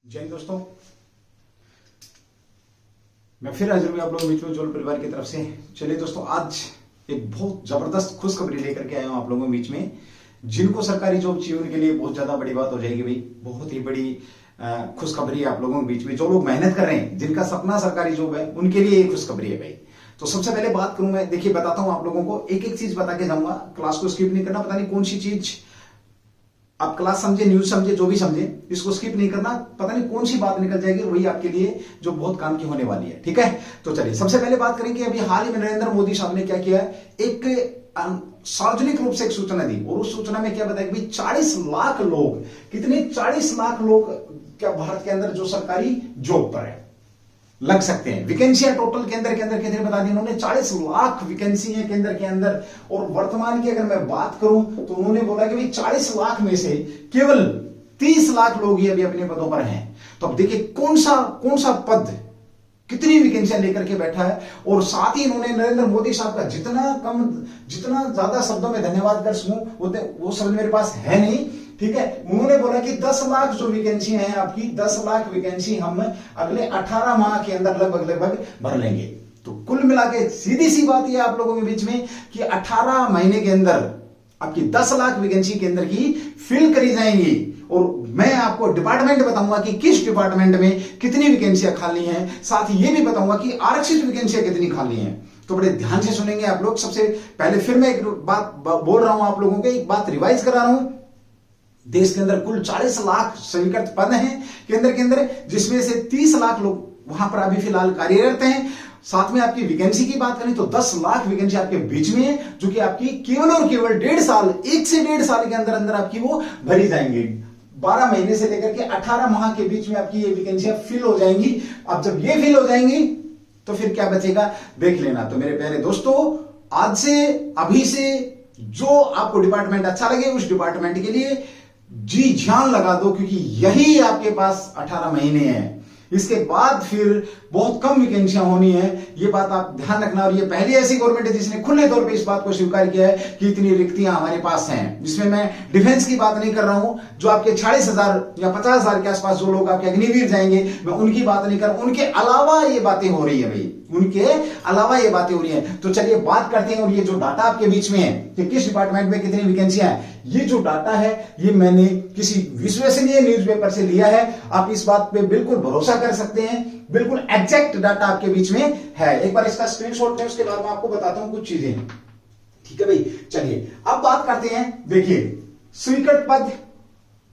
जय हिंद दोस्तों, मैं फिर हाजिर हूं आप लोगों के बीच में जोल परिवार की तरफ से। चलिए दोस्तों, आज एक बहुत जबरदस्त खुशखबरी लेकर के आया हूं आप लोगों के बीच में। जिनको सरकारी जॉब चाहिए उनके लिए बहुत ज्यादा बड़ी बात हो जाएगी भाई। बहुत ही बड़ी खुशखबरी है आप लोगों के बीच में। जो लोग मेहनत कर रहे हैं, जिनका सपना सरकारी जॉब है, उनके लिए एक खुशखबरी है भाई। तो सबसे पहले बात करूं मैं, देखिए बताता हूं आप लोगों को, एक एक चीज बता के जाऊंगा। क्लास को स्किप नहीं करना। पता नहीं कौन सी चीज आप क्लास समझे, न्यूज समझे, जो भी समझे, इसको स्किप नहीं करना। पता नहीं कौन सी बात निकल जाएगी, वही आपके लिए जो बहुत काम की होने वाली है। ठीक है, तो चलिए सबसे पहले बात करेंगे। अभी हाल ही में नरेंद्र मोदी साहब ने क्या किया, एक सार्वजनिक रूप से एक सूचना दी, और उस सूचना में क्या बताया कि 40 लाख लोग, कितने 40 लाख लोग क्या भारत के अंदर जो सरकारी जॉब पर है लग सकते हैं। वैकेंसियां टोटल केंद्र के अंदर कितने बता दी उन्होंने, 40 लाख वैकेंसी है केंद्र के अंदर। और वर्तमान की अगर मैं बात करूं तो उन्होंने बोला कि भाई 40 लाख में से केवल 30 लाख लोग ही अभी अपने पदों पर हैं। तो अब देखिए कौन सा पद कितनी वैकेंसियां लेकर के बैठा है। और साथ ही इन्होंने नरेंद्र मोदी साहब का जितना ज्यादा शब्दों में धन्यवाद कर सकूं वो शब्द मेरे पास है नहीं। ठीक है, उन्होंने बोला कि 10 लाख जो वैकेंसी हैं आपकी, 10 लाख वैकेंसी हम अगले 18 माह के अंदर लगभग भर लेंगे। तो कुल मिला के सीधी सी बात यह आप लोगों के बीच में कि 18 महीने के अंदर आपकी 10 लाख वैकेंसी केंद्र की फिल करी जाएंगी। और मैं आपको डिपार्टमेंट बताऊंगा कि किस डिपार्टमेंट में कितनी वैकेंसियां खाली हैं। साथ ही यह भी बताऊंगा कि आरक्षित वैकेंसियां कितनी खाली हैं। तो बड़े ध्यान से सुनेंगे आप लोग। सबसे पहले फिर मैं एक बात बोल रहा हूं आप लोगों को, एक बात रिवाइज करा रहा हूं। देश के अंदर कुल 40 लाख स्वीकृत पद हैं केंद्र के अंदर, जिसमें से 30 लाख लोग वहां पर अभी फिलहाल कार्यरत हैं। साथ में आपकी वैकेंसी की बात करें तो 10 लाख वैकेंसी आपके बीच में है, जो कि आपकी केवल और केवल 1.5 साल, 1 से 1.5 साल के अंदर अंदर आपकी वो भरी जाएंगी। 12 महीने से लेकर के 18 माह के बीच में आपकी ये वैकेंसियां फिल हो जाएंगी। अब जब ये फिल हो जाएंगी तो फिर क्या बचेगा देख लेना। तो मेरे प्यारे दोस्तों, आज से, अभी से जो आपको डिपार्टमेंट अच्छा लगे उस डिपार्टमेंट के लिए जी जान लगा दो, क्योंकि यही आपके पास 18 महीने हैं। इसके बाद फिर बहुत कम वैकेंसियां होनी है, ये बात आप ध्यान रखना। और ये पहली ऐसी गवर्नमेंट है जिसने खुले तौर पे इस बात को स्वीकार किया है कि इतनी रिक्तियां हमारे पास हैं। जिसमें मैं डिफेंस की बात नहीं कर रहा हूं, जो आपके 40,000 या 50,000 के आसपास जो लोग आपके अग्निवीर जाएंगे, मैं उनकी बात नहीं कर रहा हूं। उनके अलावा ये बातें हो रही है भाई, उनके अलावा ये बातें हो रही है। तो चलिए बात करते हैं। और ये जो डाटा आपके बीच में है कि किस डिपार्टमेंट में कितनी वैकेंसियां हैं, ये जो डाटा है ये मैंने किसी विश्वसनीय न्यूज़पेपर से लिया है। आप इस बात पे बिल्कुल भरोसा कर सकते हैं, बिल्कुल एग्जैक्ट डाटा आपके बीच में है। एक बार इसका स्क्रीनशॉट लें, उसके बाद मैं आपको बताता हूं कुछ चीजें। ठीक है भाई, चलिए अब बात करते हैं। देखिए स्वीकृत पद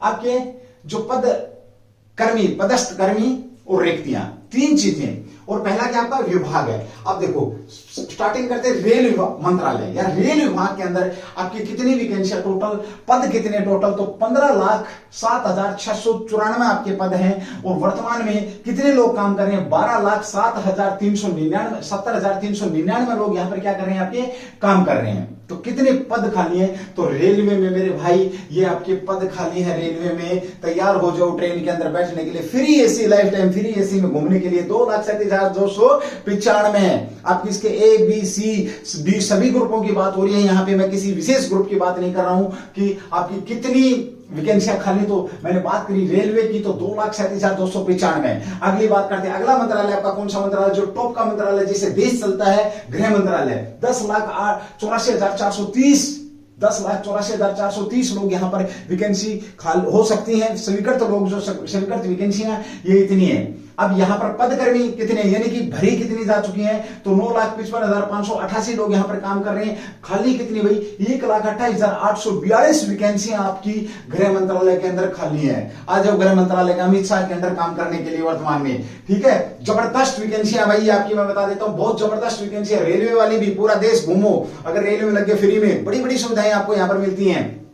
आपके जो पदस्थ कर्मी और रिक्तियां, 3 चीजें। और पहला क्या आपका विभाग है। अब देखो स्टार्टिंग करते हैं रेल मंत्रालय या रेल विभाग के अंदर आपकी कितनी वैकेंसियां, टोटल पद कितने टोटल, तो 15,07,694 आपके पद हैं। और वर्तमान में कितने लोग काम कर रहे हैं, 12,07,399 लोग यहां पर क्या कर रहे हैं, आपके काम कर रहे हैं। तो कितने पद खाली हैं, तो रेलवे में मेरे भाई ये आपके पद खाली है। रेलवे में तैयार हो जाओ ट्रेन के अंदर बैठने के लिए, free AC, life time free AC में घूमने के लिए 2,37,295 है। आपकी इसके ए बी सी डी सभी ग्रुपों की बात हो रही है। यहां पे मैं किसी विशेष ग्रुप की बात नहीं कर रहा हूं कि आपकी कितनी वैकेंसियां खाली। तो मैंने बात करी रेलवे की तो 2,37,295। अगली बात करते हैं, अगला मंत्रालय आपका कौन सा मंत्रालय, जो टॉप का मंत्रालय जिसे देश चलता है, गृह मंत्रालय। 10,84,430 10,84,430 लोग यहां पर वैकेंसी खाली हो सकती हैं। स्वीकृत लोग जो स्वीकृत वैकेंसियां ये इतनी है। अब यहां पर पदकर्मी कितने, यानी कि भरी कितनी जा चुकी हैं, तो 9,55,588 लोग यहां पर काम कर रहे हैं। खाली कितनी भाई, 1,28,842 वैकेंसियां आपकी गृह मंत्रालय के अंदर खाली है। आज जब गृह मंत्रालय के अमित शाह के अंदर काम करने के लिए वर्तमान में, ठीक है, जबरदस्त वैकेंसियां भाई आपकी, मैं बता देता हूं बहुत जबरदस्त वैकेंसियां। रेलवे वाली भी पूरा देश घूमो, अगर रेलवे में लगे फ्री में बड़ी बड़ी सुविधाएं आपको यहां पर मिलती हैं।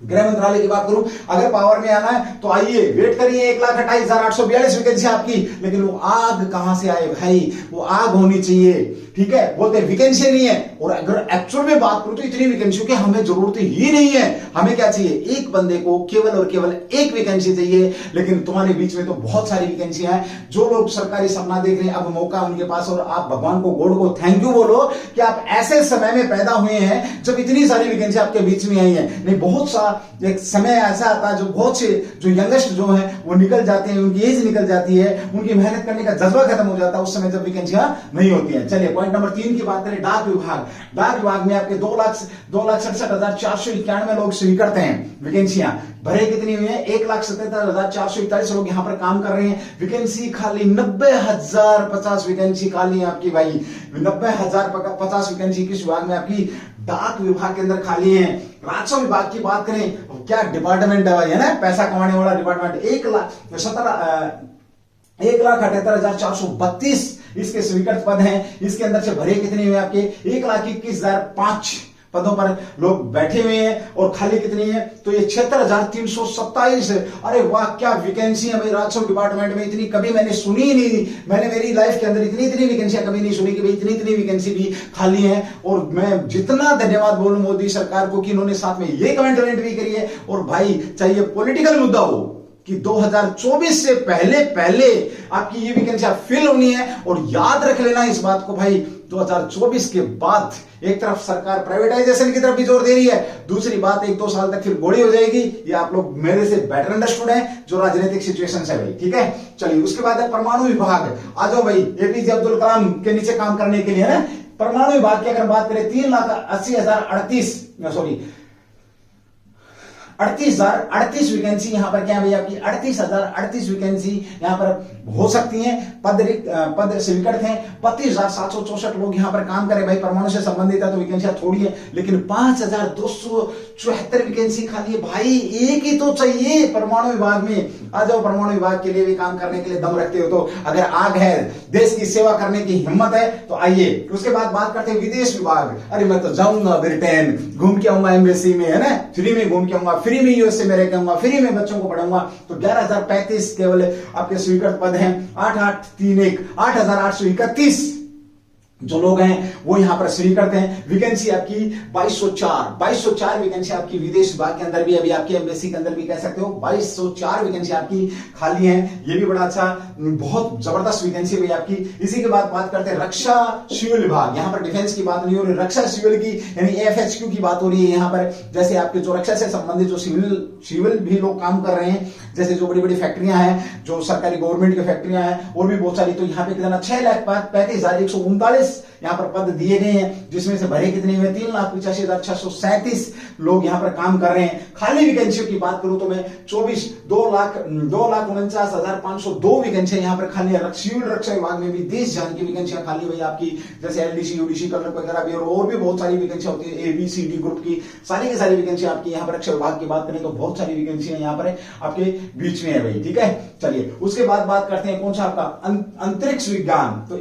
गृह मंत्रालय की बात करूं, अगर पावर में आना है तो आइए, वेट करिए। 1,28,842 वैकेंसी आपकी, लेकिन वो आग कहां से आए भाई, वो आग होनी चाहिए। ठीक है, बोलते वैकेंसी नहीं है। और अगर एक्चुअल में बात करूं तो इतनी वैकेंसियों की हमें जरूरत ही नहीं है। हमें क्या चाहिए, एक बंदे को केवल और केवल एक वैकेंसी चाहिए। लेकिन तुम्हारे बीच में तो बहुत सारी वैकेंसियां हैं। जो लोग सरकारी सपना देख रहे हैं, अब मौका उनके पास। और आप भगवान को, गॉड को थैंक यू बोलो कि आप ऐसे समय में पैदा हुए हैं जब इतनी सारी वैकेंसी आपके बीच में आई है। नहीं, बहुत सा एक समय ऐसा आता है जो बहुत से जो यंगेस्ट जो है वो निकल जाते हैं, उनकी एज निकल जाती है, उनकी मेहनत करने का जज्बा खत्म हो जाता है, उस समय जब वैकेंसियां नहीं होती है। चलिए पॉइंट नंबर 3 की बात करें, डाक विभाग। डाक विभाग में आपके 2,67,491 लोग स्वीकृत हैं वैकेंसियां। भरे कितनी हुई है? 1,77,441 लोग यहां पर काम कर रहे हैं। वैकेंसी खाली 90,050 वैकेंसी खाली है आपकी भाई। 90,050 वैकेंसी किस विभाग में? आपकी डाक विभाग के अंदर खाली है। राजस्व विभाग की बात करें, क्या डिपार्टमेंट है भाई, है ना, पैसा कमाने वाला डिपार्टमेंट। 1,78,432 इसके स्वीकृत पद हैं। इसके अंदर से भरे कितने हुए? आपके 1,21,005 पदों पर लोग बैठे हुए हैं और खाली कितनी है? तो ये 76,327 है। अरे वाह, क्या वैकेंसी है भाई राजस्व डिपार्टमेंट में, इतनी कभी मैंने सुनी नहीं। मैंने मेरी लाइफ के अंदर इतनी वैकेंसियां कभी नहीं सुनी कि भाई इतनी वैकेंसी भी खाली है। और मैं जितना धन्यवाद बोलूं मोदी सरकार को कि इन्होंने साथ में ये कमेंट भी करी है। और भाई चाहे पॉलिटिकल मुद्दा हो कि 2024 से पहले आपकी ये वैकेंसी फिल होनी है। और याद रख लेना इस बात को भाई, 2024 के बाद एक तरफ सरकार प्राइवेटाइजेशन की तरफ भी जोर दे रही है, दूसरी बात 1-2 साल तक फिर गोली हो जाएगी। ये आप लोग मेरे से बेटर अंडरस्टूड है जो राजनीतिक सिचुएशन है भाई, ठीक है। चलिए उसके बाद है परमाणु विभाग। आ जाओ भाई, एपीजे अब्दुल कलाम के नीचे काम करने के लिए, है ना। परमाणु विभाग की अगर बात करें 38,038 वैकेंसी यहां पर क्या है भैया आपकी? 38,038 वैकेंसी यहां पर हो सकती हैं। पद स्वीकृत हैं। 32,764 लोग यहां पर काम करें भाई। परमाणु से संबंधित है तो वैकेंसियां थोड़ी है, लेकिन 5,274 वैकेंसी खाली है भाई। एक ही तो चाहिए परमाणु विभाग में। आ जाओ, परमाणु विभाग के लिए भी काम करने के लिए दम रखते हो तो, अगर आग है, देश की सेवा करने की हिम्मत है तो आइए। उसके बाद बात करते हैं विदेश विभाग। अरे मैं तो जाऊंगा ब्रिटेन, घूम के आऊंगा एम्बेसी में, है ना, फ्री में घूम के आऊंगा, फ्री में यूएसए में रह के आऊंगा, फ्री में बच्चों को पढ़ाऊंगा। तो 11,035 केवल आपके स्वीकृत पद हैं। 8,831 जो लोग हैं वो यहां पर स्वीकृत हैं। वैकेंसी आपकी 2204 वैकेंसी आपकी विदेश विभाग के अंदर भी, अभी आपकी एम्बेसी के अंदर भी कह सकते हो 2204 वैकेंसी आपकी खाली है। ये भी बड़ा अच्छा, बहुत जबरदस्त वैकेंसी भी आपकी। इसी के बाद बात करते हैं रक्षा सिविल विभाग। यहां पर डिफेंस की बात नहीं हो रही, रक्षा सिविल की यानी एफएचक्यू की बात हो रही है यहां पर। जैसे आपके जो रक्षा से संबंधित जो सिविल भी लोग काम कर रहे हैं, जैसे जो बड़ी बड़ी फैक्ट्रियां हैं, जो सरकारी गवर्नमेंट की फैक्ट्रियां हैं और भी बहुत सारी, तो यहाँ पे कितना 6,35,139 यहां पर पद दिए गए हैं, जिसमें से भरे कितने हुए? 3,85,637 लोग यहां पर काम कर रहे हैं। खाली वैकेंसियों की बात करूं तो मैं 2,49,502 वैकेंसियां यहां पर खाली है। सिविल रक्षा विभाग में भी देश जान की वैकेंसियां खाली हुई आपकी, जैसे एलडीसी यूडीसी क्लर्क वगैरह भी, और भी बहुत सारी वैकेंसियां होती है एबीसीडी ग्रुप की, सारी की सारी वैकेंसियां आपकी यहाँ पर रक्षा विभाग की बात करें तो बहुत सारी वैकेंसियां यहाँ पर आपके बीच में है भाई, ठीक है। चलिए उसके बाद बात करते हैं कौन सा आपका अंतरिक्ष विज्ञान। तो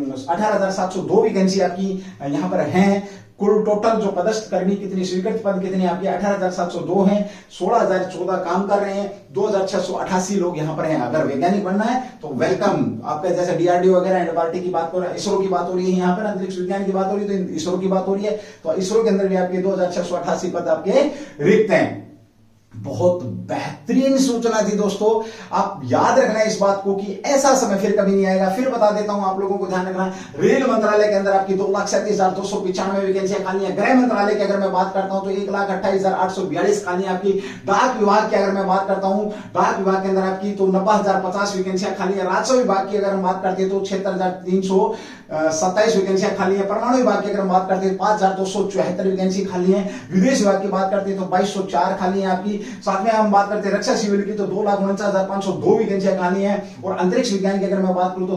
18,702 वैकेंसी आपकी यहां पर हैं। कुल टोटल जो पदस्थ कर्मी कितनी, स्वीकृत पद कितने आपके? 18,702 हैं। 16,014 काम कर रहे हैं। 2,688 लोग यहां पर हैं। अगर वैज्ञानिक बनना है तो वेलकम। आपका जैसे डीआरडीओ वगैरह एनडीआरटी की बात हो रहा है, इसरो की बात हो रही है, यहाँ पर अंतरिक्ष विज्ञान की बात हो रही है तो इसरो की बात हो रही है। तो इसरो के अंदर भी आपके 2,688 पद आपके रिक्त हैं। बहुत बेहतरीन सूचना थी दोस्तों। आप याद रखना इस बात को कि ऐसा समय फिर कभी नहीं आएगा। फिर बता देता हूं आप लोगों को, ध्यान रखना। रेल मंत्रालय के अंदर आपकी 2,37,295 वैकेंसियां खाली हैं। गृह मंत्रालय की अगर मैं बात करता हूं तो 1,28,842 खाली है आपकी। डाक विभाग की अगर मैं बात करता हूं, डाक विभाग के अंदर आपकी तो 90,050 वैकेंसियां खाली है। राजस्व विभाग की अगर हम बात करते हैं तो 76,327 वैकेंसियां खाली है। परमाणु विभाग की अगर हम बात करते हैं 5,274 वैकेंसी खाली है। विदेश विभाग की बात करते हैं तो 2204 खाली है आपकी। साथ में हम बात करते हैं रक्षा सिविल की तो 2,49,502 वैकेंसियां खाली हैं। और अंतरिक्ष विज्ञान की अगर मैं बात करूं तो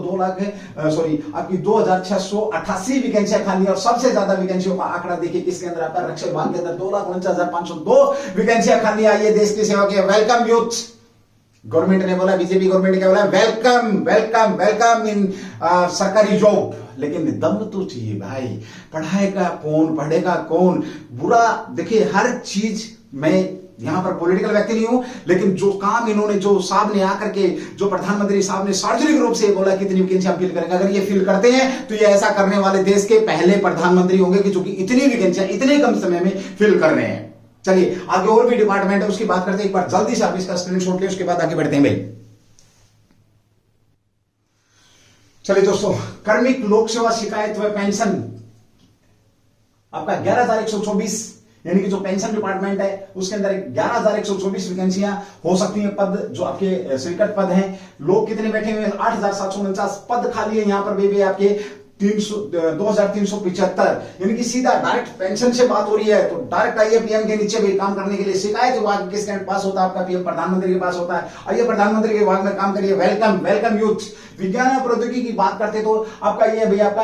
आपकी 2,688 वैकेंसियां खाली है। और सबसे ज्यादा वैकेंसियों का आंकड़ा देखिए किसके अंदर आता है? रक्षा विभाग के अंदर 2,49,502 वैकेंसियां खाली आई है। देश की सेवा के वेलकम यूथ। गवर्नमेंट ने बोला, बीजेपी गवर्नमेंट ने क्या बोला? वेलकम वेलकम वेलकम इन सरकारी जॉब। लेकिन दम तो चाहिए भाई। पढ़ाएगा कौन, पढ़ेगा कौन? बुरा देखिए, हर चीज मैं यहां पर पॉलिटिकल व्यक्ति नहीं हूं, लेकिन जो काम इन्होंने, जो साहब ने आकर के, जो प्रधानमंत्री साहब ने सार्वजनिक रूप से बोला कितनी वैकेंसी हम फिल करेंगे, अगर ये फिल करते हैं तो ये ऐसा करने वाले देश के पहले प्रधानमंत्री होंगे कि जो कि इतनी वैकेंसियां इतने कम समय में फिल कर रहे हैं। चलिए आगे और भी डिपार्टमेंट है उसकी बात करते हैं। एक बार जल्दी से आप इसका स्क्रीनशॉट लें, उसके बाद आगे बढ़ते हैं भाई। चलिए दोस्तों, कार्मिक लोक सेवा शिकायत व पेंशन आपका 11,124 यानी कि जो पेंशन डिपार्टमेंट है उसके अंदर 11,124 वैकेंसियां हो सकती हैं। पद जो आपके स्वीकृत पद हैं, लोग कितने बैठे हुए हैं, 8,749 पद खाली है यहाँ पर भी आपके 2,375, यानी कि सीधा डायरेक्ट पेंशन से बात हो रही है। तो डायरेक्ट आइए पीएम के नीचे भी काम करने के लिए। शिकायत विभाग किसके पास होता है? आपका पीएम प्रधानमंत्री के पास होता है। आइए प्रधानमंत्री के विभाग में काम करिए। Welcome welcome youth. विज्ञान और प्रौद्योगिकी की बात करते तो आपका ये भैया आपका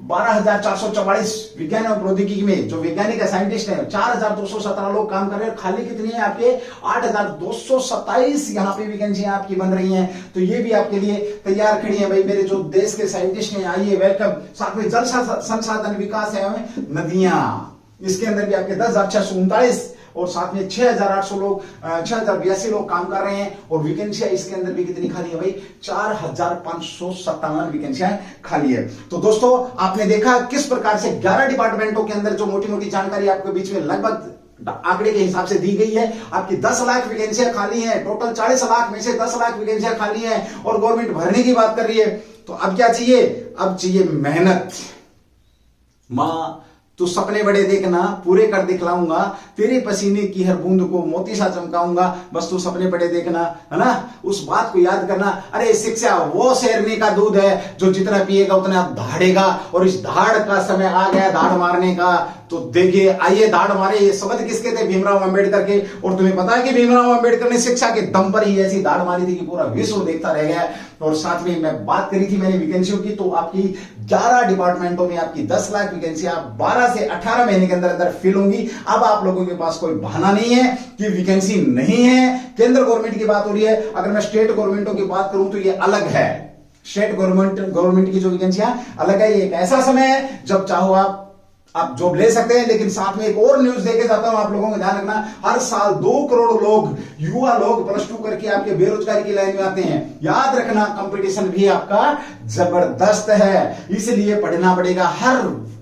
12,444 विज्ञान और प्रौद्योगिकी में जो वैज्ञानिक साइंटिस्ट हैं 4,217 लोग काम कर रहे हैं। खाली कितनी है आपके? 8,227 यहाँ पे वैकेंसियां आपकी बन रही हैं। तो ये भी आपके लिए तैयार खड़ी है भाई मेरे जो देश के साइंटिस्ट हैं। आइए वेलकम। साथ में जल संसाधन विकास है, नदियां, इसके अंदर भी आपके 10,639 और साथ में 6,800 लोग 6,082 लोग काम कर रहे हैं। और वैकेंसियां इसके अंदर भी कितनी खाली है भाई? 4,557 वैकेंसियां खाली है। तो दोस्तों आपने देखा किस प्रकार से 11 डिपार्टमेंटों के अंदर जो मोटी मोटी जानकारी आपके बीच में लगभग आंकड़े के हिसाब से दी गई है। आपकी 10 लाख वैकेंसियां खाली हैं। टोटल 40 लाख में से 10 लाख वैकेंसियां खाली हैं और गवर्नमेंट भरने की बात कर रही है। तो अब क्या चाहिए? अब चाहिए मेहनत। मां तू सपने बड़े देखना, पूरे कर दिखलाऊंगा, तेरे पसीने की हर बूंद को मोती सा चमकाऊंगा। बस तू सपने बड़े देखना, है ना? उस बात को याद करना। अरे शिक्षा वो शेरनी का दूध है जो जितना पिएगा उतना धाड़ेगा। और इस धाड़ का समय आ गया, धाड़ मारने का। तो देखिए, आइए धाड़ मारे। ये शब्द किसके थे? भीमराव अंबेडकर के। और तुम्हें पता है कि भीमराव अंबेडकर ने शिक्षा के दम पर ही ऐसी धाड़ मारी थी कि पूरा विश्व देखता रह गया। और साथ में मैं बात करी थी मैंने वैकेंसियों की, तो आपकी 11 डिपार्टमेंटों में आपकी 10 लाख वैकेंसियां 12 से 18 महीने के अंदर अंदर फिल होंगी। अब आप लोगों के पास कोई बहाना नहीं है कि वैकेंसी नहीं है। केंद्र गवर्नमेंट की बात हो रही है। अगर मैं स्टेट गवर्नमेंटों की बात करूं तो ये अलग है। स्टेट गवर्नमेंट की जो वैकेंसियां अलग है। ये एक ऐसा समय है जब चाहो आप जॉब ले सकते हैं। लेकिन साथ में एक और न्यूज देके जाता हूं आप लोगों को, ध्यान रखना। हर साल 2 करोड़ लोग, युवा लोग +2 करके आपके बेरोजगारी की लाइन में आते हैं। याद रखना, कंपटीशन भी आपका जबरदस्त है, इसलिए पढ़ना पड़ेगा।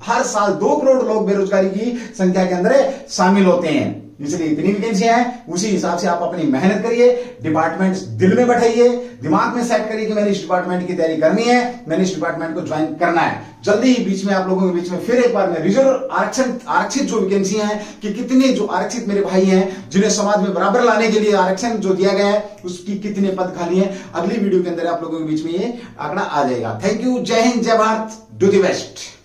हर साल 2 करोड़ लोग बेरोजगारी की संख्या के अंदर शामिल होते हैं। इसलिए इतनी वैकेंसियां हैं। उसी हिसाब से आप अपनी मेहनत करिए, डिपार्टमेंट दिल में बैठाइए, दिमाग में सेट करिए कि मैंने इस डिपार्टमेंट की तैयारी करनी है, मैंने इस डिपार्टमेंट को ज्वाइन करना है। जल्दी ही बीच में आप लोगों के बीच में फिर एक बार मैं रिजर्व आरक्षित जो वैकेंसियां हैं कि कितने जो आरक्षित मेरे भाई हैं जिन्हें समाज में बराबर लाने के लिए आरक्षण जो दिया गया है उसकी कितने पद खाली हैं, अगली वीडियो के अंदर आप लोगों के बीच में ये आंकड़ा आ जाएगा। Thank you. जय हिंद, जय भारत, डू द बेस्ट।